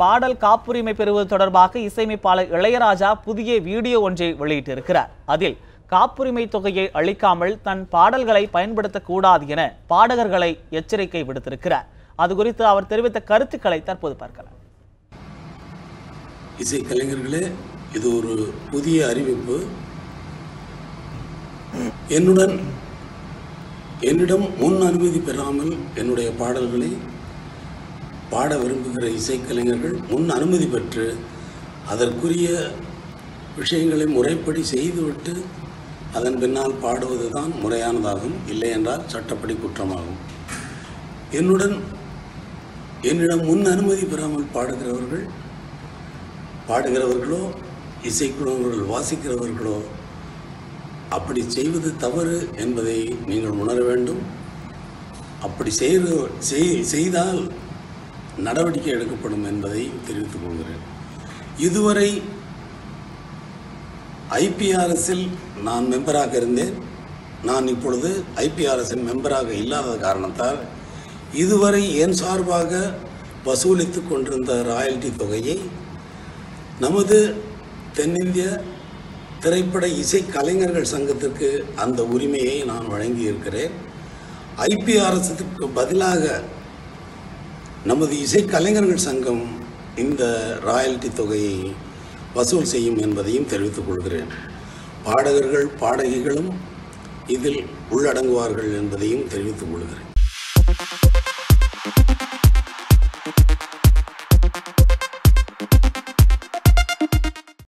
பாடல் காப்புரிமை பெறுவது தொடர்பாக இசையமைப்பாளர் இளையராஜா புதிய வீடியோ ஒன்றை வெளியிட்டிருக்கிறார். அதில் காப்புரிமை தொகையை அளிக்காமல் தன் பாடல்களை பயன்படுத்தக்கூடாது என பாடகர்களை எச்சரிக்கை விடுத்திருக்கிறார். அது குறித்து அவர் தெரிவித்த கருத்துக்களை தற்போது பார்க்கலாம். இசைக்கலைஞர்களே, இது ஒரு புதிய அறிவிப்பு. என்னிடம் முன் அனுமதி பெறாமல் என்னுடைய பாடல்களை பாட விரும்புகிற இசைக்கலைஞர்கள் முன் அனுமதி பெற்று அதற்குரிய விஷயங்களை முறைப்படி செய்துவிட்டு அதன் பின்னால் பாடுவது தான் முறையானதாகும். இல்லை என்றால் சட்டப்படி குற்றமாகும். என்னிடம் முன் அனுமதி பெறாமல் பாடுகிறவர்களோ இசைக்குழுவர்கள் வாசிக்கிறவர்களோ அப்படி செய்வது தவறு என்பதை நீங்கள் உணர வேண்டும். அப்படி செய்தால் நடவடிக்கை எடுக்கப்படும் என்பதை தெரிவித்துக் கொள்கிறேன். இதுவரை ஐபிஆர்எஸில் நான் மெம்பராக இருந்தேன். நான் இப்பொழுது ஐபிஆர்எஸின் மெம்பராக இல்லாத காரணத்தால் இதுவரை என் சார்பாக வசூலித்து கொண்டிருந்த ராயல்டி தொகையை நமது தென்னிந்திய திரைப்பட இசை கலைஞர்கள் சங்கத்திற்கு அந்த உரிமையை நான் வழங்கியிருக்கிறேன். ஐபிஆர்எஸ்க்கு பதிலாக நமது இசை கலைஞர்கள் சங்கம் இந்த ராயல்டி தொகையை வசூல் செய்யும் என்பதையும் தெரிவித்துக் கொள்கிறேன். பாடகர்கள் பாடகிகளும் இதில் உள்ளடங்குவார்கள் என்பதையும் தெரிவித்துக் கொள்கிறேன்.